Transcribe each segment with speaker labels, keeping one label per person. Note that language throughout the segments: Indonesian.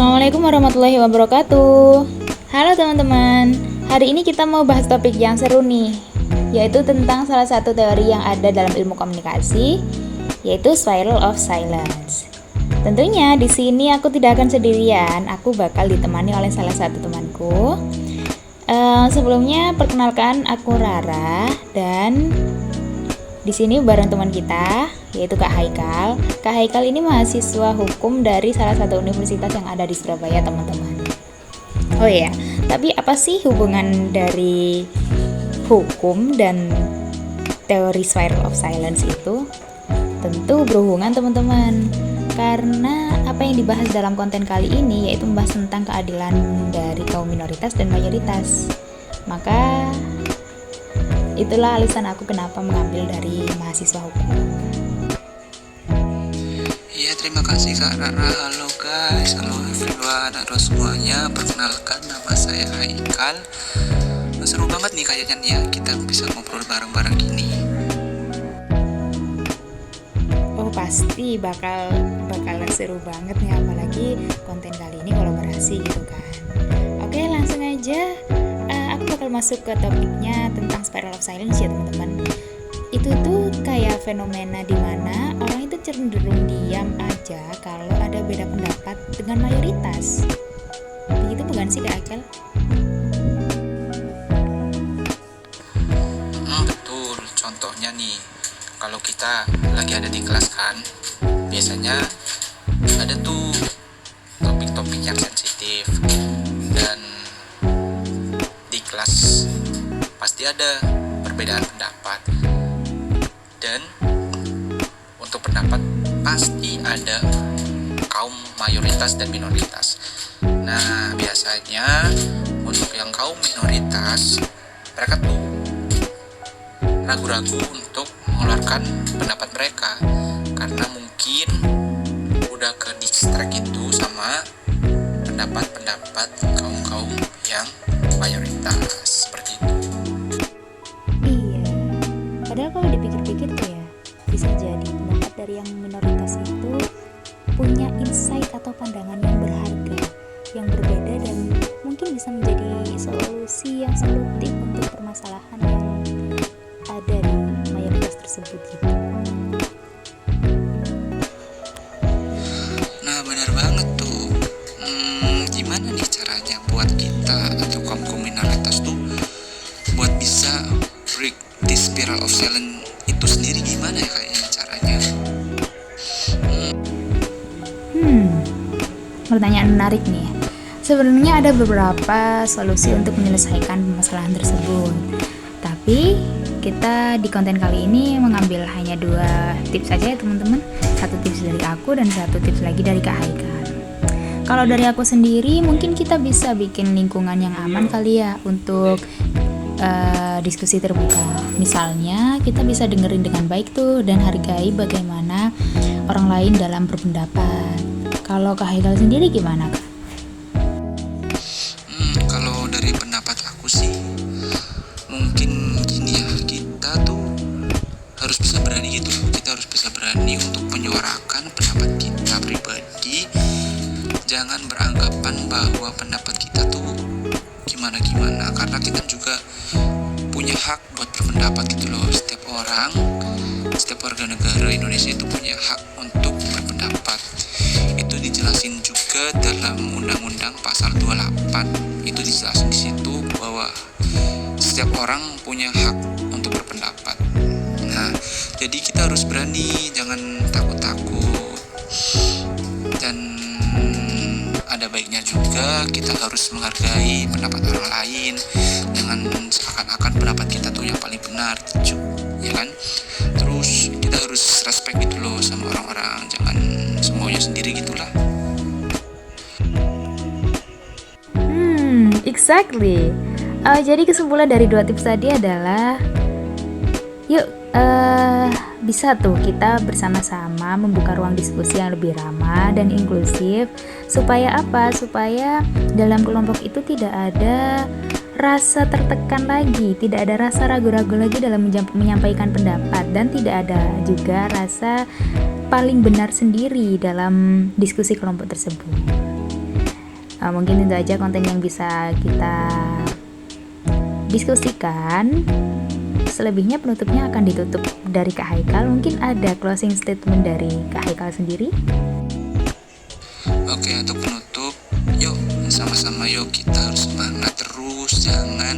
Speaker 1: Assalamualaikum warahmatullahi wabarakatuh. Halo teman-teman, hari ini kita mau bahas topik yang seru nih, yaitu tentang salah satu teori yang ada dalam ilmu komunikasi, yaitu spiral of silence. Tentunya di sini aku tidak akan sendirian, aku bakal ditemani oleh salah satu temanku. Sebelumnya perkenalkan, aku Rara dan di sini bareng teman kita, yaitu Kak Haikal. Kak Haikal ini mahasiswa hukum dari salah satu universitas yang ada di Surabaya, teman-teman. Oh iya, tapi apa sih hubungan dari hukum dan teori spiral of silence itu? Tentu berhubungan, teman-teman. Karena apa yang dibahas dalam konten kali ini yaitu membahas tentang keadilan dari kaum minoritas dan mayoritas. Maka itulah alasan aku kenapa mengambil dari mahasiswa hukum.
Speaker 2: Iya, terima kasih Kak Rara. Halo guys, halo everyone, halo semuanya. Perkenalkan, nama saya Haikal. Seru banget nih kayaknya nih ya, kita bisa ngobrol bareng-bareng gini.
Speaker 1: Oh pasti bakalan seru banget nih, apalagi konten kali ini kolaborasi gitu kan. Oke, langsung aja. Aku bakal masuk ke topiknya tentang spiral of silence ya teman-teman. Itu tuh kayak fenomena di mana orang itu cenderung diam aja kalau ada beda pendapat dengan mayoritas. Begitu bukan sih Kak Akel?
Speaker 2: Betul, contohnya nih, kalau kita lagi ada di kelas kan, biasanya ada tuh topik-topik yang sensitif, dan di kelas pasti ada perbedaan pendapat, dan untuk pendapat pasti ada kaum mayoritas dan minoritas. Nah, biasanya untuk yang kaum minoritas, mereka tuh ragu-ragu untuk mengeluarkan pendapat mereka karena mungkin udah ke distract itu sama pendapat-pendapat kaum-kaum yang mayoritas, seperti itu.
Speaker 1: Iya, padahal kalau dipikir-pikir tuh ya, bisa jadi pendapat dari yang minoritas itu punya insight atau pandangan yang berharga, yang berbeda, dan mungkin bisa menjadi solusi yang solutif untuk permasalahan yang ada di mayoritas tersebut gitu.
Speaker 2: Nah, benar banget tuh. Gimana nih caranya buat kita atau kaum minoritas tuh buat bisa break the spiral of silence itu sendiri, gimana ya kayaknya caranya?
Speaker 1: Pertanyaan menarik nih. Sebenarnya ada beberapa solusi untuk menyelesaikan permasalahan tersebut. Tapi kita di konten kali ini mengambil hanya 2 tips saja ya teman-teman. 1 tips dari aku dan 1 tips lagi dari Kak Haikal. Kalau dari aku sendiri, mungkin kita bisa bikin lingkungan yang aman kali ya untuk diskusi terbuka. Misalnya kita bisa dengerin dengan baik tuh dan hargai bagaimana orang lain dalam berpendapat. Kalau Kak Haikal sendiri gimana Kak?
Speaker 2: Kalau dari pendapat aku sih, mungkin gini ya, kita tuh harus bisa berani gitu. Kita harus bisa berani untuk menyuarakan pendapat kita pribadi. Jangan beranggapan bahwa pendapat kita tuh gimana-gimana, karena kita juga punya hak buat berpendapat gitu loh. Setiap orang, setiap warga negara Indonesia itu punya hak untuk berpendapat. Itu dijelasin juga dalam Undang-Undang Pasal 28. Itu dijelasin di situ bahwa setiap orang punya hak untuk berpendapat. Nah, jadi kita harus berani, jangan takut-takut. Dan ada baiknya juga kita harus menghargai pendapat orang lain, dengan seakan-akan pendapat kita tuh yang paling benar, ya kan? Terus kita harus respect gitu loh sama orang-orang, jangan semuanya sendiri gitulah.
Speaker 1: Exactly. Jadi kesimpulan dari 2 tips tadi adalah yuk bisa tuh kita bersama-sama membuka ruang diskusi yang lebih ramah dan inklusif. Supaya apa? Supaya dalam kelompok itu tidak ada rasa tertekan lagi, tidak ada rasa ragu-ragu lagi dalam menyampaikan pendapat, dan tidak ada juga rasa paling benar sendiri dalam diskusi kelompok tersebut. Mungkin itu aja konten yang bisa kita diskusikan. Selebihnya penutupnya akan ditutup dari Kak Haikal. Mungkin ada closing statement dari Kak Haikal sendiri.
Speaker 2: Oke, untuk penutup, yuk sama-sama yuk kita harus semangat terus, jangan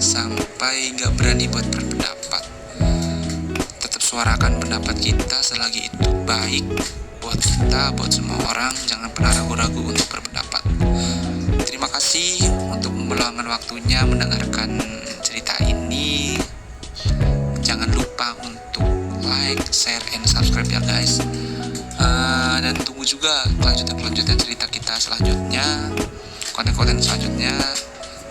Speaker 2: sampai gak berani buat berpendapat. Tetap suarakan pendapat kita selagi itu baik buat kita, buat semua orang. Jangan pernah ragu-ragu untuk berpendapat. Terima kasih untuk meluangkan waktunya mendengarkan cerita ini. Jangan lupa untuk like, share, and subscribe ya guys. Dan tunggu juga kelanjutan cerita kita selanjutnya, konten-konten selanjutnya.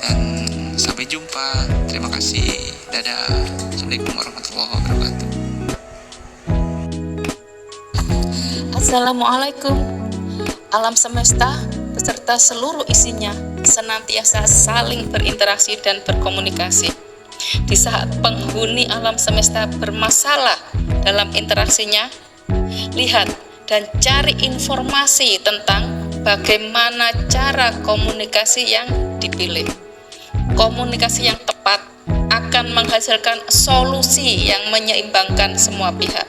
Speaker 2: Dan sampai jumpa. Terima kasih. Dadah. Assalamualaikum warahmatullahi wabarakatuh.
Speaker 3: Assalamualaikum. Alam semesta beserta seluruh isinya senantiasa saling berinteraksi dan berkomunikasi. Di saat penghuni alam semesta bermasalah dalam interaksinya, lihat dan cari informasi tentang bagaimana cara komunikasi yang dipilih. Komunikasi yang tepat akan menghasilkan solusi yang menyeimbangkan semua pihak.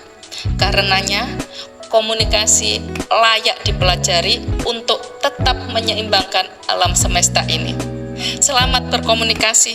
Speaker 3: Karenanya, komunikasi layak dipelajari untuk tetap menyeimbangkan alam semesta ini. Selamat berkomunikasi.